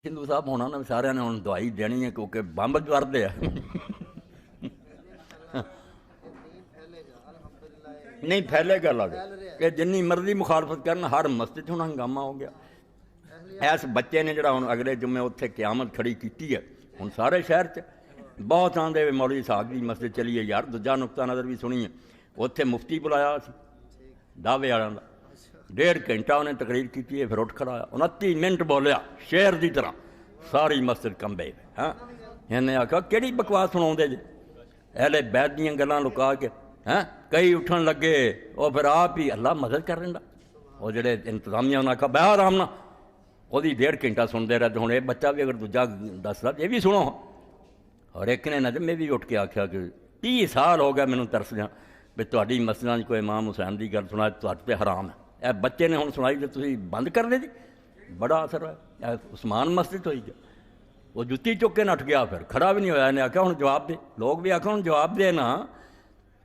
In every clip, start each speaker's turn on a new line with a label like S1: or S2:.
S1: ਹਿੰਦੂ ਸਾਹਿਬ ਹੋਣਾ ਨਾ ਸਾਰਿਆਂ ਨੇ ਹੁਣ ਦਵਾਈ ਦੇਣੀ ਹੈ ਕਿਉਂਕਿ ਬੰਬ ਕਰਦੇ ਆ। ਨਹੀਂ ਫੈਲੇਗਾ ਲੱਗ ਕਿ ਜਿੰਨੀ ਮਰਜ਼ੀ ਮੁਖਾਲਫਤ ਕਰਨ ਹਰ ਮਸਜਿਦ 'ਚ ਹੁਣ ਹੰਗਾਮਾ ਹੋ ਗਿਆ। ਇਸ ਬੱਚੇ ਨੇ ਜਿਹੜਾ ਹੁਣ ਅਗਲੇ ਜੁਮੇ ਉੱਥੇ ਕਿਆਮਤ ਖੜੀ ਕੀਤੀ ਹੈ ਹੁਣ ਸਾਰੇ ਸ਼ਹਿਰ 'ਚ ਬਹੁਤ ਆਉਂਦੇ ਮੌਲਵੀ ਸਾਹਬ ਦੀ ਮਸਜਿਦ ਚਲੀਏ ਯਾਰ। ਦੂਜਾ ਨੁਕਤਾ ਨਜ਼ਰ ਵੀ ਸੁਣੀਏ, ਉੱਥੇ ਮੁਫਤੀ ਬੁਲਾਇਆ ਸੀ ਦਾਅਵੇ ਵਾਲਿਆਂ ਦਾ, 1.5 ਘੰਟਾ ਉਹਨੇ ਤਕਰੀਰ ਕੀਤੀ ਹੈ, ਫਿਰ ਉੱਠ ਖੜਾ 29 ਮਿੰਟ ਬੋਲਿਆ ਸ਼ੇਰ ਦੀ ਤਰ੍ਹਾਂ, ਸਾਰੀ ਮਸਜਿਦ ਕੰਬੇ। ਹਾਂ ਇਹਨੇ ਆਖਿਆ ਕਿਹੜੀ ਬਕਵਾਸ ਸੁਣਾਉਂਦੇ ਜੇ, ਇਹਲੇ ਬੈਦ ਦੀਆਂ ਗੱਲਾਂ ਲੁਕਾ ਕੇ। ਹੈਂ ਕਈ ਉੱਠਣ ਲੱਗੇ, ਉਹ ਫਿਰ ਆਪ ਹੀ ਅੱਲਾ ਮਦਦ ਕਰ ਲੈਂਦਾ। ਉਹ ਜਿਹੜੇ ਇੰਤਜ਼ਾਮੀਆ ਉਹਨਾਂ ਆਖਿਆ ਬਹਿ ਆਰਾਮ ਨਾਲ, ਉਹਦੀ 1.5 ਘੰਟਾ ਸੁਣਦੇ ਰਹੇ। ਹੁਣ ਇਹ ਬੱਚਾ ਵੀ ਅਗਰ ਦੂਜਾ ਦੱਸਦਾ ਇਹ ਵੀ ਸੁਣੋ। ਔਰ ਇੱਕ ਨੇ ਨਾ ਮੈਂ ਵੀ ਉੱਠ ਕੇ ਆਖਿਆ ਕਿ 30 ਸਾਲ ਹੋ ਗਿਆ ਮੈਨੂੰ ਤਰਸਦਿਆਂ ਵੀ ਤੁਹਾਡੀ ਮਸਜਿਦਾਂ 'ਚ ਕੋਈ ਇਮਾਮ ਹੁਸੈਨ ਦੀ ਗੱਲ ਸੁਣਾ, ਤੁਹਾਡੇ 'ਤੇ ਹਰਾਮ ਹੈ। ਇਹ ਬੱਚੇ ਨੇ ਹੁਣ ਸੁਣਾਈ ਤੇ ਤੁਸੀਂ ਬੰਦ ਕਰ ਦੇ ਜੀ, ਬੜਾ ਅਸਰ ਹੋਇਆ। ਉਸਮਾਨ ਮਸਜਿਦ ਹੋਈ ਗਿਆ, ਉਹ ਜੁੱਤੀ ਚੁੱਕ ਕੇ ਨੱਠ ਗਿਆ, ਫਿਰ ਖੜਾ ਵੀ ਨਹੀਂ ਹੋਇਆ। ਇਹਨੇ ਆਖਿਆ ਹੁਣ ਜਵਾਬ ਦੇ। ਲੋਕ ਵੀ ਆਖਿਆ ਹੁਣ ਜਵਾਬ ਦੇ ਨਾ,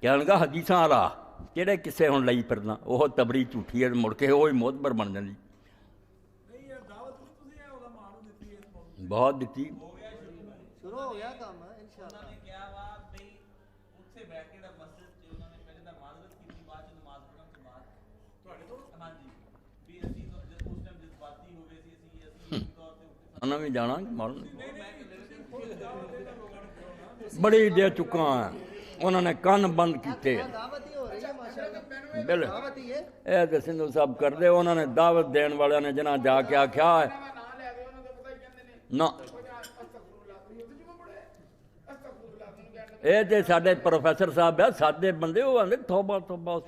S1: ਕਹਿਣਗਾ ਹਦੀਸਾਂ ਵਾਲਾ ਕਿਹੜੇ ਕਿਸੇ ਹੁਣ ਲਈ ਫਿਰਨਾ, ਉਹ ਤਬਰੀ ਝੂਠੀ ਹੈ, ਮੁੜ ਕੇ ਉਹ ਹੀ ਮੋਤਬਰ ਬਣ ਜਾਂਦੀ। ਬਹੁਤ ਦਿੱਤੀ
S2: ਸ਼ੁਰੂ ਹੋ ਗਿਆ ਕੰਮ ਇਨਸ਼ਾਅੱਲਾ।
S3: ਉਹਨਾਂ ਨੇ ਕਿਹਾ ਵਾ ਬਈ ਉੱਥੇ ਬੈਠ ਕੇ ਮਸਜਿਦ 'ਚ ਉਹਨਾਂ ਨੇ ਪਹਿਲੇ ਤਾਂ ਮਾਜ਼ਰਤ ਕੀਤੀ, ਬਾਅਦ 'ਚ ਨਮਾਜ਼ ਪੜ੍ਹਨ ਤੋਂ ਬਾਅਦ ਤੁਹਾਡੇ ਤੋਂ ਹਾਂਜੀ ਵੀ ਅਸੀਂ ਉਸ ਟਾਈਮ ਜਜ਼ਬਾਤੀ ਹੋ ਗਏ ਸੀ, ਅਸੀਂ ਤੌਰ ਤੇ
S1: ਉਹਨਾਂ ਵੀ ਜਾਣਾ ਮਾਰਨ ਬੜੀ ਦੇ ਚੁੱਕਾ ਹੈ। ਉਹਨਾਂ ਨੇ ਕੰਨ ਬੰਦ ਕੀਤੇ।
S2: ਦਾਵਤ ਹੀ ਹੋ ਰਹੀ ਹੈ ਮਾਸ਼ਾਅੱਲਾ,
S1: ਬਿਲ
S2: ਦਾਵਤ ਹੀ ਹੈ।
S1: ਇਹ ਤੇ ਸਿੰਧੂ ਸਾਹਿਬ ਕਰਦੇ, ਉਹਨਾਂ ਨੇ ਦਾਵਤ ਦੇਣ ਵਾਲਿਆਂ ਨੇ ਜਿਹਨਾਂ ਜਾ ਕੇ ਆਖਿਆ ਹੈ ਨਾ, ਇਹ ਤੇ ਸਾਡੇ ਪ੍ਰੋਫੈਸਰ ਸਾਹਿਬ ਆ ਸਾਦੇ ਬੰਦੇ, ਉਹ ਆਂਦੇ ਤੋਬਾ ਤੋਬਾ ਉਸ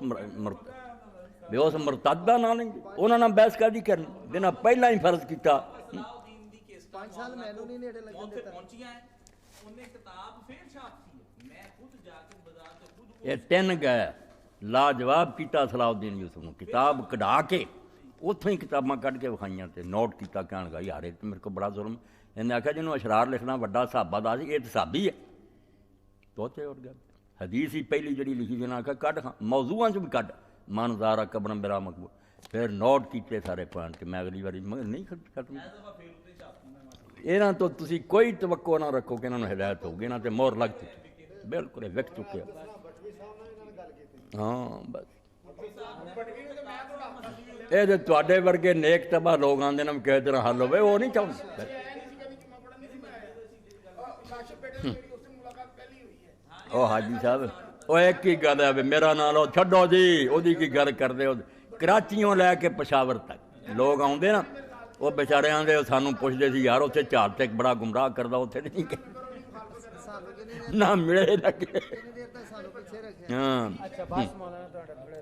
S1: ਵੀ ਉਸ ਮੁਰਤਦ ਦਾ ਨਾਂ ਨਹੀਂ। ਉਹਨਾਂ ਨਾਲ ਬਹਿਸ ਕਾਹਦੀ ਕਰਨੀ ਜਿਹਨਾਂ ਪਹਿਲਾਂ ਹੀ ਫਰਜ਼ ਕੀਤਾ।
S2: 5 ਸਾਲ ਮੈਨੂੰ ਨਹੀਂ ਨੇੜੇ ਲੱਗਣ
S3: ਉੱਥੇ
S2: ਦਿੱਤਾ।
S3: ਪਹੁੰਚੀਆਂ ਹੈ, ਉਹਨੇ ਕਿਤਾਬ ਫੇਰ ਛਾਪਤੀ ਹੈ। ਮੈਂ ਖੁਦ ਜਾ ਕੇ ਬਾਜ਼ਾਰ ਤੇ ਖੁਦ
S1: ਇਹ 3 ਗਏ ਲਾਜਵਾਬ ਕੀਤਾ ਸਲਾਉਦੀਨ ਯੂਸਫ ਨੂੰ, ਕਿਤਾਬ ਕਢਾ ਕੇ ਉੱਥੋਂ ਹੀ ਕਿਤਾਬਾਂ ਕੱਢ ਕੇ ਵਿਖਾਈਆਂ ਤੇ ਨੋਟ ਕੀਤਾ। ਕਹਿਣ ਲੱਗਾ ਯਾਰ ਇਹ ਤੇ ਮੇਰੇ ਕੋਲ ਬੜਾ ਜ਼ੁਲਮ। ਇਹਨੇ ਆਖਿਆ ਜਿਹਨੂੰ ਅਸ਼ਰਾਰ ਲਿਖਣਾ ਵੱਡਾ ਸਾਹਬਾ ਦਾ ਸੀ, ਇਹ ਤਾਂ ਸਾਬੀ ਹੈ। ਤੋਤੇ ਉੱਡ ਗਿਆ। ਹਦੀਸ ਹੀ ਪਹਿਲੀ ਜਿਹੜੀ ਲਿਖੀ ਜਿਹਨਾਂ ਆਖਿਆ ਕੱਢ ਖਾਂ, ਮੌਜ਼ੂਆਂ 'ਚ ਵੀ ਕੱਢ, ਮਨਜ਼ਾਰਾ ਕਬਰਨ ਮੇਰਾ ਮਕਬੂਲ। ਫਿਰ ਨੋਟ ਕੀਤੇ ਸਾਰੇ ਪੁਆਇੰਟ ਕਿ ਮੈਂ ਅਗਲੀ ਵਾਰੀ ਨਹੀਂ ਖਤਮ। ਇਹਨਾਂ ਤੋਂ ਤੁਸੀਂ ਕੋਈ ਤਵੱਕੋ ਨਾ ਰੱਖੋ ਕਿ ਇਹਨਾਂ ਨੂੰ ਹਿਦਾਇਤ ਹੋਊਗੀ, ਇਹਨਾਂ 'ਤੇ ਮੋਹਰ ਲੱਗ ਚੁੱਕੀ, ਬਿਲਕੁਲ ਇਹ ਵਿਕ ਚੁੱਕਿਆ। ਹਾਂ ਬਸ ਇਹ ਜੇ ਤੁਹਾਡੇ ਵਰਗੇ ਨੇਕ ਤਬਾ ਲੋਕ ਆਉਂਦੇ ਨੇ ਕਿਸੇ ਤਰ੍ਹਾਂ ਹੱਲ ਹੋਵੇ, ਉਹ ਨਹੀਂ ਚਾਹੁੰਦੇ। ਉਹ ਹਾਜੀ ਸਾਹਿਬ ਉਹ ਇੱਕ ਹੀ ਗੱਲ ਹੈ ਵੀ ਮੇਰਾ ਨਾਲ ਉਹ ਛੱਡੋ ਜੀ, ਉਹਦੀ ਕੀ ਗੱਲ ਕਰਦੇ ਹੋ। ਕਰਾਚੀਓਂ ਲੈ ਕੇ ਪਸ਼ਾਵਰ ਤੱਕ ਲੋਕ ਆਉਂਦੇ ਨਾ, ਉਹ ਵਿਚਾਰੇ ਆਉਂਦੇ ਸਾਨੂੰ ਪੁੱਛਦੇ ਸੀ ਯਾਰ ਉੱਥੇ ਝਾੜ ਤੇ ਬੜਾ ਗੁੰਮਰਾਹ ਕਰਦਾ, ਉੱਥੇ ਨਹੀਂ ਗਏ ਨਾ ਮਿਲੇ ਲੱਗੇ।
S2: ਸਾਨੂੰ ਪਿੱਛੇ ਰੱਖਿਆ।
S1: ਹਾਂ
S2: ਅੱਛਾ ਬਸ ਮੌਲਾਨਾ ਤੁਹਾਡਾ ਬੜੇ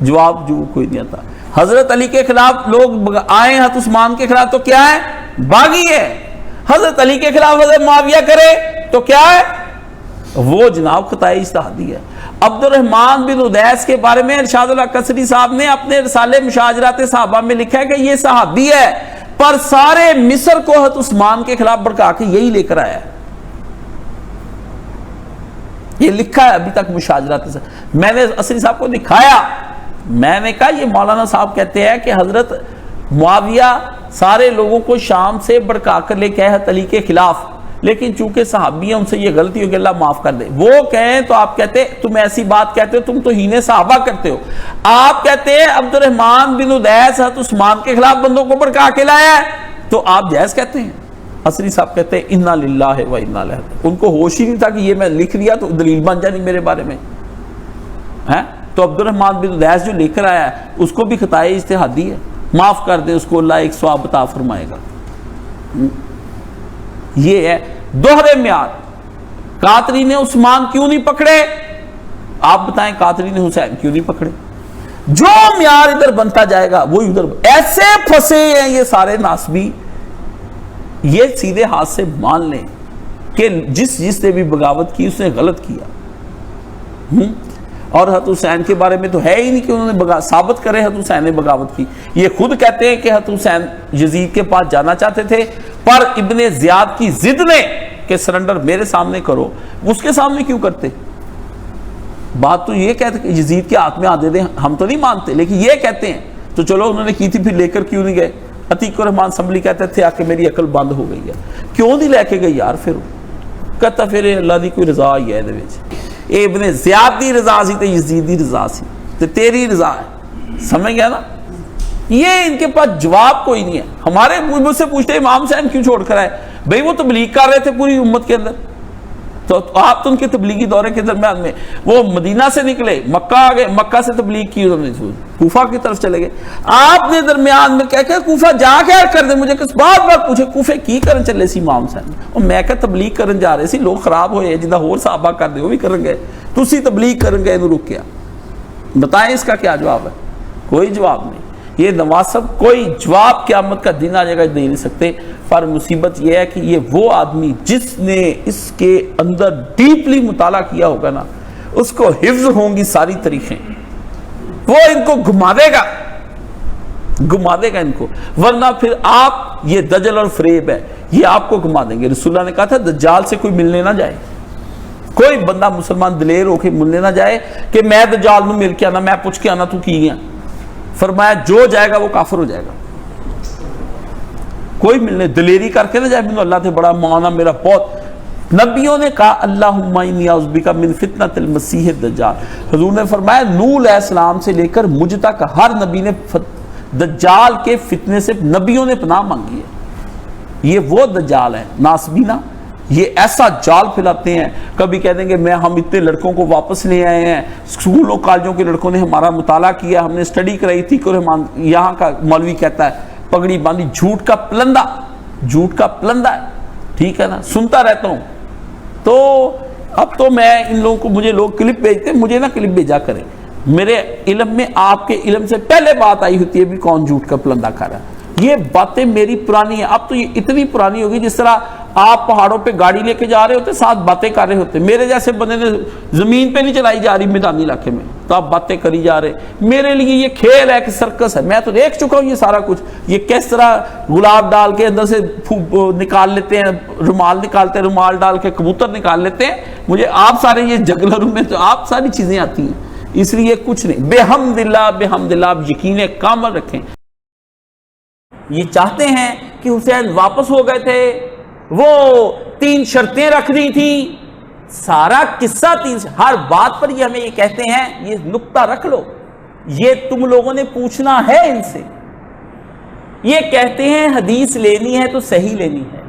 S4: جواب جو کوئی نہیں آتا. حضرت علی کے خلاف لوگ آئے حضرت عثمان کے خلاف تو کیا ہے؟ باغی ہے. حضرت علی کے خلاف حضرت معاویہ کرے تو کیا ہے؟ وہ جناب خطائے اجتہادی ہے. عبد الرحمن بن ادیس کے بارے میں ارشاد اللہ قصری صاحب نے اپنے رسالے مشاجرات صحابہ میں لکھا ہے کہ یہ صحابی ہے، پر سارے مصر کو حضرت عثمان کے خلاف بھڑکا کے یہی لے کر آیا ہے. یہ لکھا ہے ابھی تک مشاجرات سے. میں نے قصری صاحب کو دکھایا، میں نے کہا یہ مولانا صاحب کہتے ہیں کہ حضرت معاویہ سارے لوگوں کو شام سے بھڑکا کر لے کے حضرت علی کے خلاف، لیکن چونکہ صحابی ہیں ان سے یہ غلطی ہو کہ اللہ معاف کر دے. وہ کہیں تو آپ کہتے تم ایسی بات کہتے ہو، تم توہین صحابہ کرتے ہو. آپ کہتے ہیں عبد الرحمن بن ادیس حضرت عثمان کے خلاف بندوں کو بھڑکا کے لایا ہے، تو آپ جائز کہتے ہیں. قصری صاحب کہتے ہیں انا للہ و انا الیہ راجعون. ان کو ہوش ہی نہیں تھا کہ یہ میں لکھ لیا تو دلیل بن جانی میرے بارے میں ہے. تو عبد الرحمن بن ادیس جو لے کر آیا ہے اس کو بھی خطائے اجتہادی ہے، معاف کر دے اس کو، اللہ ایک ثواب عطا فرمائے گا. یہ ہے دوہرے معیار. قاطری نے عثمان کیوں نہیں پکڑے؟ آپ بتائیں قاطری نے حسین کیوں نہیں پکڑے؟ جو معیار ادھر بنتا جائے گا وہی ادھر ایسے پھنسے ہیں یہ سارے ناسبی. یہ سیدھے ہاتھ سے مان لیں کہ جس نے بھی بغاوت کی اس نے غلط کیا. اور حضرت حسین کے بارے میں تو ہے ہی نہیں کہ انہوں نے ثابت کرے حضرت حسین نے بغاوت کی. یہ خود کہتے ہیں کہ حضرت حسین یزید کے پاس جانا چاہتے تھے، پر ابن زیاد کی ضد نے کہ سرنڈر میرے سامنے کرو. اس کے سامنے کیوں کرتے؟ بات تو یہ کہتے کہ یزید کے ہاتھ میں آ دے دیں، ہم تو نہیں مانتے، لیکن یہ کہتے ہیں تو چلو انہوں نے کی تھی، پھر لے کر کیوں نہیں گئے؟ عتیق الرحمان سمبلی کہتے تھے آ کہ میری عقل بند ہو گئی ہے، کیوں نہیں لے کے گئی یار؟ پھر کہتا پھر اللہ دی کوئی رضا ہی ہے. ابن زیاد دی رضا سی تے یزید دی رضا سی تے تیری رضا ہے. سمجھ گیا نا؟ یہ ان کے پاس جواب کوئی نہیں ہے. ہمارے مجھ سے پوچھتے امام حسین کیوں چھوڑ کر آئے؟ بھئی وہ تبلیغ کر رہے تھے پوری امت کے اندر، تو آپ تو ان کے تبلیغی دورے کے درمیان میں وہ مدینہ سے نکلے، مکہ آ گئے، مکہ سے تبلیغ کی انہوں نے کوفہ کی طرف چلے گئے. آپ نے درمیان میں کہہ کہ کوفہ جا کے کر دے، مجھے کس بات پوچھے کوفے کی کرن چلے سی امام حسین؟ اور میں کہ تبلیغ کرن جا رہے سی، لوگ خراب ہوئے جدہ ہور صحابہ کر دے وہ بھی کرن گئے، تسی تبلیغ کرن گئے انہوں رک گیا. بتائیں اس کا کیا جواب ہے؟ کوئی جواب نہیں. یہ نواسب کوئی جواب قیامت کا دن آ جائے گا دے نہیں سکتے. پر مصیبت یہ ہے کہ یہ وہ آدمی جس نے اس کے اندر ڈیپلی مطالعہ کیا ہوگا نا، اس کو حفظ ہوں گی ساری تاریخیں، وہ ان کو گھما دے گا ان کو. ورنہ پھر آپ یہ دجل اور فریب ہے، یہ آپ کو گھما دیں گے. رسول اللہ نے کہا تھا دجال سے کوئی ملنے نہ جائے، کوئی بندہ مسلمان دلیر ہو کے ملنے نہ جائے کہ میں دجال نو مل کے آنا، میں پوچھ کے آنا تو کی گیا. فرمایا جو جائے گا وہ کافر ہو جائے گا. کوئی ملنے دلیری کر کے نہ جائے میں اللہ سے بڑا مانا میرا بہت. نبیوں نے کہا اللہم انی اعوذ بک من فتنۃ المسیح الدجال. حضور نے فرمایا نوح علیہ السلام سے لے کر مجھ تک ہر نبی نے دجال کے فتنے سے نبیوں نے پناہ مانگی ہے. یہ وہ دجال ہے ناسبینا، یہ ایسا جال پھیلاتے ہیں. کبھی کہہ دیں گے ہم اتنے لڑکوں کو واپس لے آئے ہیں، اسکولوں کالجوں کے لڑکوں نے ہمارا مطالعہ کیا، ہم نے اسٹڈی کرائی تھی. یہاں کا مولوی کہتا ہے پگڑی باندھی، جھوٹ کا پلندہ ہے. ٹھیک ہے نا، سنتا رہتا ہوں. تو اب تو میں ان لوگوں کو، مجھے لوگ کلپ بھیجتے ہیں، مجھے نہ کلپ بھیجا کریں. میرے علم میں آپ کے علم سے پہلے بات آئی ہوتی ہے بھی کون جھوٹ کا پلندہ کھا رہا ہے. یہ باتیں میری پرانی ہیں. اب تو یہ اتنی پرانی ہوگی جس طرح آپ پہاڑوں پہ گاڑی لے کے جا رہے ہوتے ساتھ باتیں کر رہے ہوتے. میرے جیسے بندے نے زمین پہ نہیں چلائی جا رہی میدانی علاقے میں تو آپ باتیں کری جا رہے. میرے لیے یہ کھیل ہے کہ سرکس ہے. میں تو دیکھ چکا ہوں یہ سارا کچھ. یہ کس طرح گلاب ڈال کے اندر سے نکال لیتے ہیں، رومال نکالتے ہیں، رومال ڈال کے کبوتر نکال لیتے ہیں. مجھے آپ سارے یہ جگلروں میں تو آپ ساری چیزیں آتی ہیں. اس لیے کچھ نہیں. بحمداللہ آپ یقین کامل رکھیں. یہ چاہتے ہیں کہ حسین واپس ہو گئے تھے، وہ 3 شرطیں رکھ دی تھی. سارا قصہ ہر بات پر یہ ہمیں یہ کہتے ہیں، یہ نقطہ رکھ لو، یہ تم لوگوں نے پوچھنا ہے ان سے. یہ کہتے ہیں حدیث لینی ہے تو صحیح لینی ہے.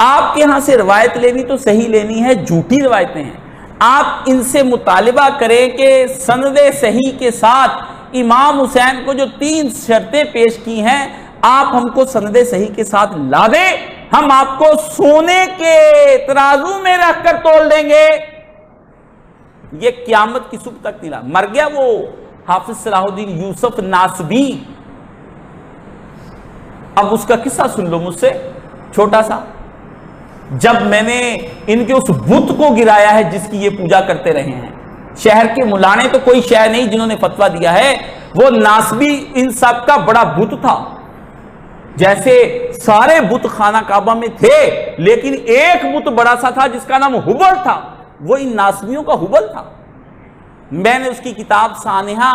S4: آپ کے ہاں سے روایت لینی تو صحیح لینی ہے، جھوٹی روایتیں ہیں. آپ ان سے مطالبہ کریں کہ سند صحیح کے ساتھ امام حسین کو جو 3 شرطیں پیش کی ہیں آپ ہم کو سند صحیح کے ساتھ لا دیں، ہم آپ کو سونے کے ترازو میں رکھ کر تول دیں گے. یہ قیامت کی صبح تک نہیں لا. مر گیا وہ حافظ صلاح الدین یوسف ناسبی. اب اس کا قصہ سن لو مجھ سے چھوٹا سا. جب میں نے ان کے اس بت کو گرایا ہے جس کی یہ پوجا کرتے رہے ہیں, شہر کے ملانے تو کوئی شہر نہیں جنہوں نے فتویٰ دیا ہے, وہ ناسبی ان سب کا بڑا بت تھا. جیسے سارے بت خانہ کعبہ میں تھے لیکن ایک بت بڑا سا تھا جس کا نام ہبل تھا, وہ ان ناسبیوں کا ہبل تھا. میں نے اس کی کتاب سانحہ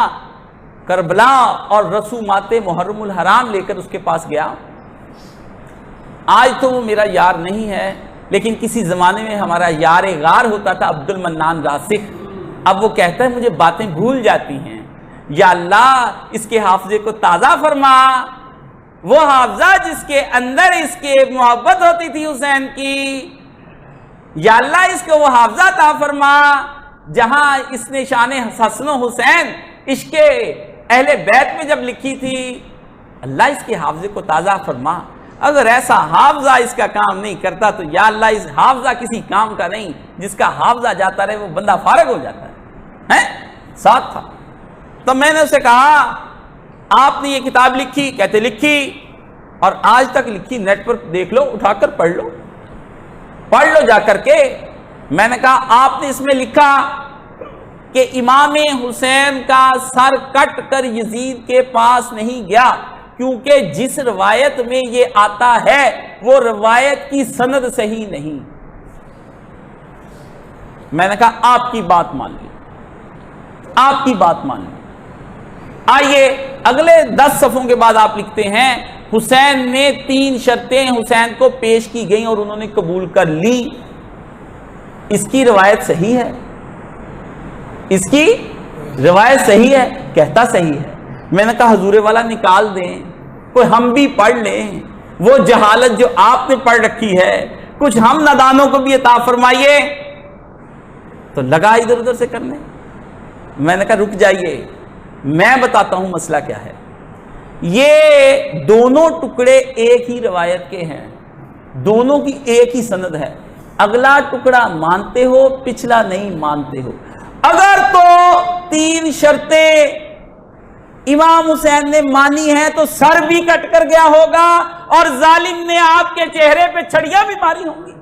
S4: کربلا اور رسومات محرم الحرام لے کر اس کے پاس گیا. آج تو وہ میرا یار نہیں ہے لیکن کسی زمانے میں ہمارا یار غار ہوتا تھا عبد المنان راسخ. اب وہ کہتا ہے مجھے باتیں بھول جاتی ہیں, یا اللہ اس کے حافظے کو تازہ فرما, وہ حافظہ جس کے اندر اس کے محبت ہوتی تھی حسین کی, یا اللہ اس کو وہ حافظہ عطا فرما جہاں اس نے شان حسن و حسین عشق اہل بیت میں جب لکھی تھی. اللہ اس کے حافظے کو تازہ فرما. اگر ایسا حافظہ اس کا کام نہیں کرتا تو یا اللہ اس حافظہ کسی کام کا نہیں, جس کا حافظہ جاتا رہے وہ بندہ فارغ ہو جاتا ہے. ساتھ تھا. تو میں نے اسے کہا آپ نے یہ کتاب لکھی؟ کہتے لکھی, اور آج تک لکھی, نیٹ پر دیکھ لو, اٹھا کر پڑھ لو جا کر کے. میں نے کہا آپ نے اس میں لکھا کہ امام حسین کا سر کٹ کر یزید کے پاس نہیں گیا کیونکہ جس روایت میں یہ آتا ہے وہ روایت کی سند صحیح نہیں. میں نے کہا آپ کی بات مان لی, آپ کی بات مان لی. آئیے اگلے 10 صفحوں کے بعد آپ لکھتے ہیں حسین نے 3 شرطیں حسین کو پیش کی گئیں اور انہوں نے قبول کر لی. اس کی روایت صحیح ہے, اس کی روایت صحیح ہے, کہتا صحیح ہے. میں نے کہا حضور والا نکال دیں, کوئی ہم بھی پڑھ لیں, وہ جہالت جو آپ نے پڑھ رکھی ہے کچھ ہم نادانوں کو بھی عطا فرمائیے. تو لگا ادھر ادھر سے کرنے. میں نے کہا رک جائیے, میں بتاتا ہوں مسئلہ کیا ہے. یہ دونوں ٹکڑے ایک ہی روایت کے ہیں, دونوں کی ایک ہی سند ہے. اگلا ٹکڑا مانتے ہو, پچھلا نہیں مانتے ہو. اگر تو 3 شرطیں امام حسین نے مانی ہیں تو سر بھی کٹ کر گیا ہوگا اور ظالم نے آپ کے چہرے پہ چھڑیاں بھی ماری ہوں گی.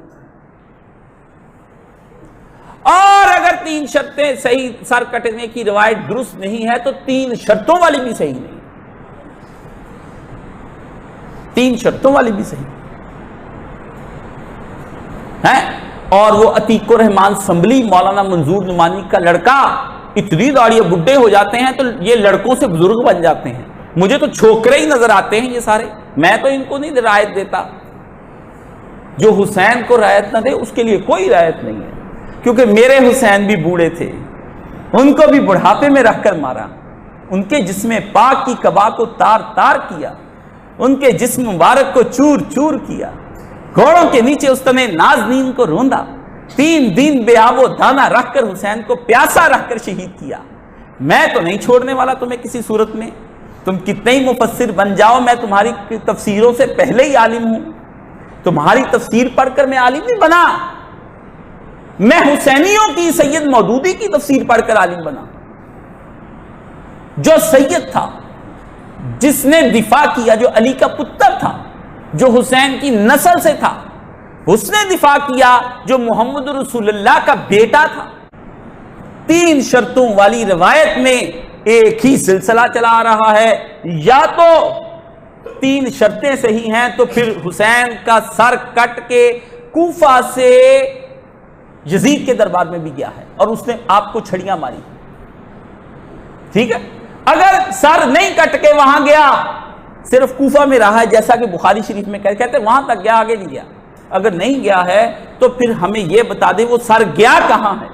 S4: اور اگر 3 شرطیں صحیح, سر کٹنے کی روایت درست نہیں ہے تو 3 شرطوں والی بھی صحیح نہیں, 3 شرطوں والی بھی صحیح ہے. اور وہ عتیق الرحمان سنبھلی مولانا منظور نعمانی کا لڑکا, اتنی داڑھی بڈھے ہو جاتے ہیں تو یہ لڑکوں سے بزرگ بن جاتے ہیں. مجھے تو چھوکرے ہی نظر آتے ہیں یہ سارے, میں تو ان کو نہیں رعایت دیتا. جو حسین کو رعایت نہ دے اس کے لیے کوئی رعایت نہیں ہے, کیونکہ میرے حسین بھی بوڑھے تھے, ان کو بھی بڑھاپے میں رکھ کر مارا, ان کے جسم پاک کی قبا کو تار تار کیا, ان کے جسم مبارک کو چور چور کیا, گھوڑوں کے نیچے اس نے نازنین کو روندا, 3 دن بے آب و دانہ رکھ کر حسین کو پیاسا رکھ کر شہید کیا. میں تو نہیں چھوڑنے والا تمہیں کسی صورت میں, تم کتنے ہی مفسر بن جاؤ, میں تمہاری تفسیروں سے پہلے ہی عالم ہوں. تمہاری تفسیر پڑھ کر میں عالم نہیں بنا, میں حسینیوں کی سید مودودی کی تفسیر پڑھ کر عالم بنا, جو سید تھا, جس نے دفاع کیا, جو علی کا پتر تھا, جو حسین کی نسل سے تھا, اس نے دفاع کیا, جو محمد رسول اللہ کا بیٹا تھا. 3 شرطوں والی روایت میں ایک ہی سلسلہ چلا آ رہا ہے, یا تو 3 شرطیں صحیح ہیں تو پھر حسین کا سر کٹ کے کوفہ سے یزید کے دربار میں بھی گیا ہے اور اس نے آپ کو چھڑیاں ماری. ٹھیک ہے, اگر سر نہیں کٹ کے وہاں گیا, صرف کوفہ میں رہا ہے جیسا کہ بخاری شریف میں کہتے وہاں تک گیا, آگے نہیں گیا, اگر نہیں گیا ہے تو پھر ہمیں یہ بتا دے وہ سر گیا کہاں ہے.